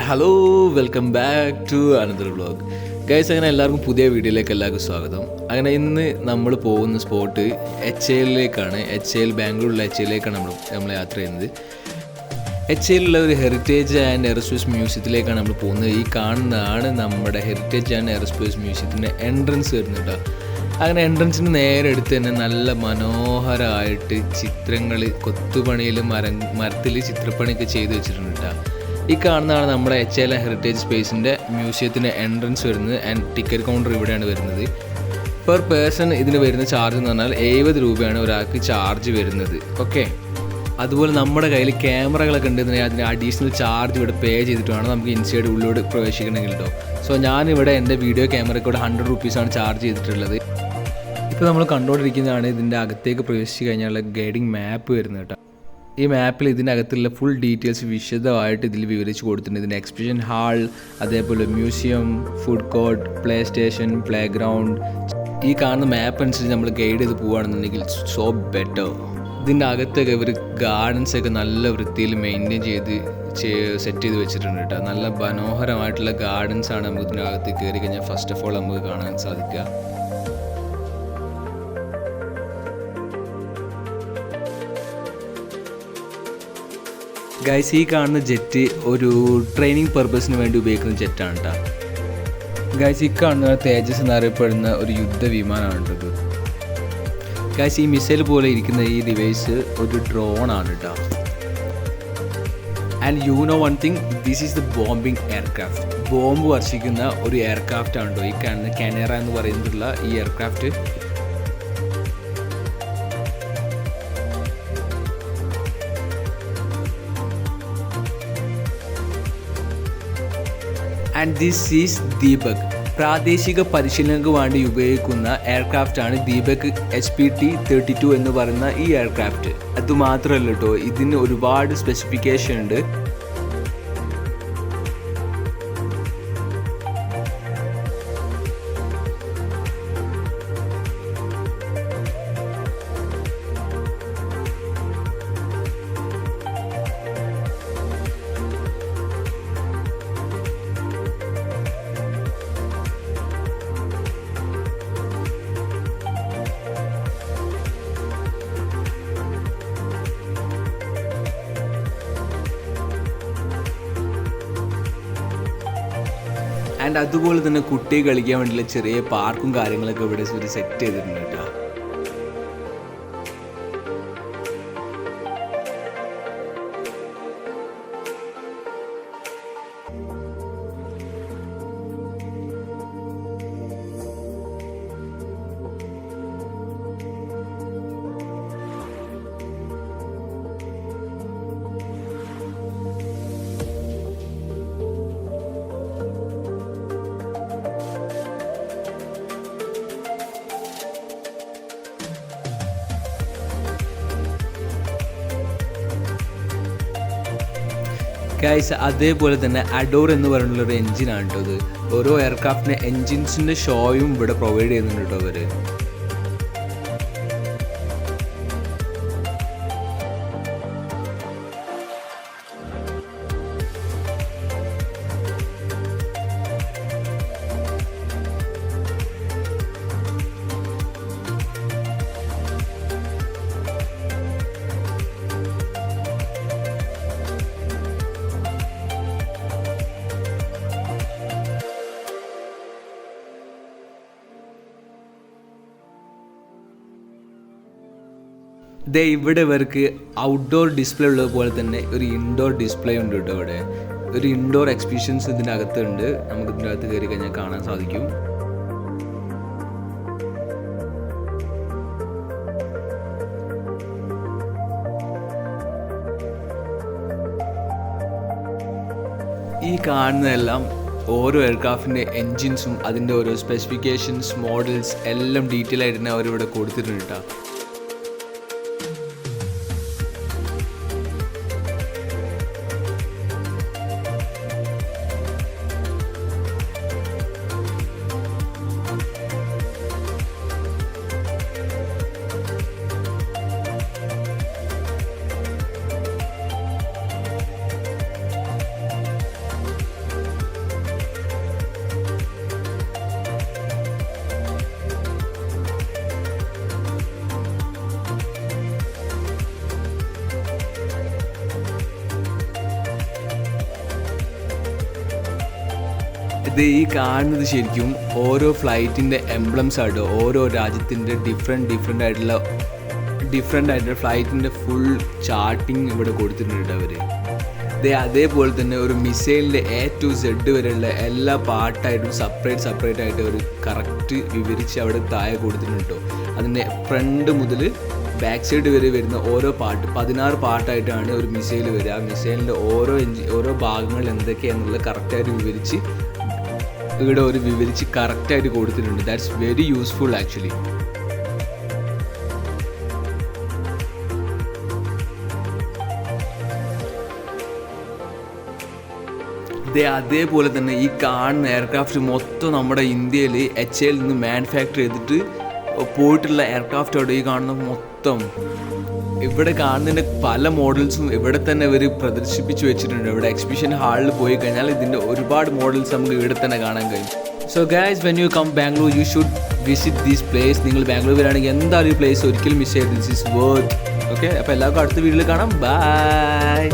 Hi hello welcome back to another vlog guys. അങ്ങനെ എല്ലാവർക്കും പുതിയ വീഡിയോയിലേക്ക് എല്ലാവർക്കും സ്വാഗതം. അങ്ങനെ ഇന്ന് നമ്മൾ പോകുന്ന സ്പോട്ട് HALലേക്കാണ്. ബാംഗ്ലൂരിലെ HALലേക്കാണ് നമ്മൾ യാത്ര ചെയ്യുന്നത്. HALലുള്ള ഒരു ഹെറിറ്റേജ് ആൻഡ് എയറോസ്പേസ് മ്യൂസിയത്തിലേക്കാണ് നമ്മൾ പോകുന്നത്. ഈ കാണുന്നതാണ് നമ്മുടെ ഹെറിറ്റേജ് ആൻഡ് എയറോസ്പേസ് മ്യൂസിയത്തിൻ്റെ എൻട്രൻസ് വരുന്നുണ്ട്. അങ്ങനെ എൻട്രൻസിന് നേരെ എടുത്ത് തന്നെ നല്ല മനോഹരമായിട്ട് ചിത്രങ്ങൾ കൊത്തുപണിയിലും മരത്തിൽ ചിത്രപ്പണിയൊക്കെ ചെയ്ത് വെച്ചിട്ടുണ്ട് കേട്ടോ. ഈ കാണുന്നതാണ് നമ്മുടെ HAL ഹെറിറ്റേജ് സ്പേസിൻ്റെ മ്യൂസിയത്തിൻ്റെ എൻട്രൻസ് വരുന്നത്. ആൻഡ് ടിക്കറ്റ് കൗണ്ടർ ഇവിടെയാണ് വരുന്നത്. പെർ പേഴ്സൺ ഇതിന് വരുന്ന ചാർജ് എന്ന് പറഞ്ഞാൽ 70 രൂപയാണ് ഒരാൾക്ക് ചാർജ് വരുന്നത്. ഓക്കെ, അതുപോലെ നമ്മുടെ കയ്യിൽ ക്യാമറകളൊക്കെ ഉണ്ടെന്നുണ്ടെങ്കിൽ അതിന് അഡീഷണൽ ചാർജ് ഇവിടെ പേ ചെയ്തിട്ട് വേണം നമുക്ക് ഇൻസൈഡ് ഉള്ളിലോട്ട് പ്രവേശിക്കണമെങ്കിൽ കേട്ടോ. സോ ഞാനിവിടെ എൻ്റെ വീഡിയോ ക്യാമറയ്ക്ക് ഇവിടെ 100 റുപ്പീസാണ് ചാർജ് ചെയ്തിട്ടുള്ളത്. ഇപ്പോൾ നമ്മൾ കണ്ടുകൊണ്ടിരിക്കുന്നതാണ് ഇതിൻ്റെ അകത്തേക്ക് പ്രവേശിച്ച് കഴിഞ്ഞാൽ ഗൈഡിങ് മാപ്പ് വരുന്നത് കേട്ടോ. ഈ മാപ്പിൽ ഇതിനകത്തുള്ള ഫുൾ ഡീറ്റെയിൽസ് വിശദമായിട്ട് ഇതിൽ വിവരിച്ച് കൊടുത്തിട്ടുണ്ട്. ഇതിൻ്റെ എക്സിബിഷൻ ഹാൾ, അതേപോലെ museum, food court, play station, play ground. ഈ കാണുന്ന മാപ്പ് അനുസരിച്ച് നമ്മൾ ഗൈഡ് ചെയ്ത് പോവുകയാണെന്നുണ്ടെങ്കിൽ സോ ബെറ്റർ. ഇതിൻ്റെ അകത്തൊക്കെ ഇവർ ഗാർഡൻസൊക്കെ നല്ല വൃത്തിയിൽ മെയിൻറ്റെയിൻ ചെയ്ത് സെറ്റ് ചെയ്ത് വെച്ചിട്ടുണ്ട് കേട്ടോ. നല്ല മനോഹരമായിട്ടുള്ള ഗാർഡൻസാണ് നമുക്ക് ഇതിൻ്റെ അകത്ത് കയറി കഴിഞ്ഞാൽ ഫസ്റ്റ് ഓഫ് ഓൾ നമുക്ക് കാണാൻ സാധിക്കുക. ഗൈസ്, ഈ കാണുന്ന ജെറ്റ് ഒരു ട്രെയിനിങ് പർപ്പസിന് വേണ്ടി ഉപയോഗിക്കുന്ന ജെറ്റാണ് കേട്ടോ. ഗൈസ്, ഈ കാണുന്ന തേജസ് എന്നറിയപ്പെടുന്ന ഒരു യുദ്ധവിമാനമാണ് കേട്ടോ. ഗൈസ്, ഈ മിസൈൽ പോലെ ഇരിക്കുന്ന ഈ ഡിവൈസ് ഒരു ഡ്രോൺ ആണ് കേട്ടോ. And you know one thing, this is the bombing aircraft. Bomb വർഷിക്കുന്ന ഒരു എയർക്രാഫ്റ്റ് ആണ് കേട്ടോ ഈ കാണുന്ന കനേറ എന്ന് പറയുന്നതുള്ള ഈ aircraft. And this is Deepak. പ്രാദേശിക പരിശീലനങ്ങൾക്ക് വേണ്ടി ഉപയോഗിക്കുന്ന എയർക്രാഫ്റ്റാണ് ദീപക് HPT-32 എന്ന് പറയുന്ന ഈ എയർക്രാഫ്റ്റ്. അതുമാത്രമല്ല കേട്ടോ, ഇതിന് ഒരുപാട് സ്പെസിഫിക്കേഷൻ ഉണ്ട്. ആൻഡ് അതുപോലെ തന്നെ കുട്ടികൾ കളിക്കാൻ വേണ്ടിയുള്ള ചെറിയ പാർക്കും കാര്യങ്ങളൊക്കെ ഇവിടെ സെറ്റ് ചെയ്തിട്ടുണ്ട് കേട്ടോ. ഗൈസ്, അതേപോലെ തന്നെ അഡോർ എന്ന് പറഞ്ഞുള്ളൊരു എൻജിനാണ് കേട്ടോ ഇത്. ഓരോ എയർക്രാഫ്റ്റിൻ്റെ എൻജിൻസിൻ്റെ ഷോയും ഇവിടെ പ്രൊവൈഡ് ചെയ്യുന്നുണ്ട് കേട്ടോ അവർ. ഇവിടെ ഇവർക്ക് ഔട്ട്ഡോർ ഡിസ്പ്ലേ ഉള്ളത് പോലെ തന്നെ ഒരു ഇൻഡോർ ഡിസ്പ്ലേ ഉണ്ട് കേട്ടോ. ഇവിടെ ഒരു ഇൻഡോർ എക്സിബിഷൻസ് ഇതിൻ്റെ അകത്തുണ്ട്. നമുക്ക് ഇതിൻ്റെ അകത്ത് കയറി കഴിഞ്ഞാൽ കാണാൻ സാധിക്കും. ഈ കാണുന്നതെല്ലാം ഓരോ എയർക്രാഫ്റ്റിൻ്റെ എൻജിൻസും അതിൻ്റെ ഓരോ സ്പെസിഫിക്കേഷൻസ്, മോഡൽസ് എല്ലാം ഡീറ്റെയിൽ ആയിട്ട് തന്നെ അവരിവിടെ കൊടുത്തിട്ടുണ്ട് കേട്ടോ. ഇത് ഈ കാണുന്നത് ശരിക്കും ഓരോ ഫ്ലൈറ്റിൻ്റെ എംബ്ലംസ് ആയിട്ട് ഓരോ രാജ്യത്തിൻ്റെ ഡിഫറെൻ്റ് ആയിട്ടുള്ള ഫ്ലൈറ്റിൻ്റെ ഫുൾ ചാർട്ടിങ് ഇവിടെ കൊടുത്തിട്ടുണ്ട് അവർ. അതേപോലെ തന്നെ ഒരു മിസൈലിൻ്റെ A to Z വരെയുള്ള എല്ലാ പാർട്ടായിട്ടും സെപ്പറേറ്റ് ആയിട്ട് ഒരു കറക്റ്റ് വിവരിച്ച് അവിടെ താഴെ കൊടുത്തിട്ടുണ്ട് കേട്ടോ. അതിൻ്റെ ഫ്രണ്ട് മുതൽ ബാക്ക് സൈഡ് വരെ വരുന്ന ഓരോ പാർട്ട് 16 പാർട്ടായിട്ടാണ് ഒരു മിസൈൽ വരിക. ആ മിസൈലിൻ്റെ ഓരോ ഭാഗങ്ങൾ എന്തൊക്കെയാണെന്നുള്ളത് കറക്റ്റായിട്ട് വിവരിച്ച് കറക്റ്റായിട്ട് കൊടുത്തിട്ടുണ്ട്. That's very useful actually. അതേപോലെ തന്നെ ഈ കാണുന്ന എയർക്രാഫ്റ്റ് മൊത്തം നമ്മുടെ ഇന്ത്യയിൽ HAL നിന്ന് മാനുഫാക്ചർ ചെയ്തിട്ട് പോയിട്ടുള്ള എയർക്രാഫ്റ്റോട് ഈ കാണുന്ന മൊത്തം ഇവിടെ കാണുന്നതിൻ്റെ പല മോഡൽസും ഇവിടെ തന്നെ ഇവർ പ്രദർശിപ്പിച്ച് വെച്ചിട്ടുണ്ട്. ഇവിടെ എക്സിബിഷൻ ഹാളിൽ പോയി കഴിഞ്ഞാൽ ഇതിൻ്റെ ഒരുപാട് മോഡൽസ് നമുക്ക് ഇവിടെ തന്നെ കാണാൻ കഴിയും. So guys, when you come Bangalore you should visit this place. നിങ്ങൾ ബാംഗ്ലൂർ വരികയാണെങ്കിൽ എന്തായാലും ഈ പ്ലേസ് ഒരിക്കലും മിസ് ചെയ്ത്. This is worth. ഓക്കെ, അപ്പോൾ എല്ലാവർക്കും അടുത്ത വീഡിയോയിൽ കാണാം. ബൈ.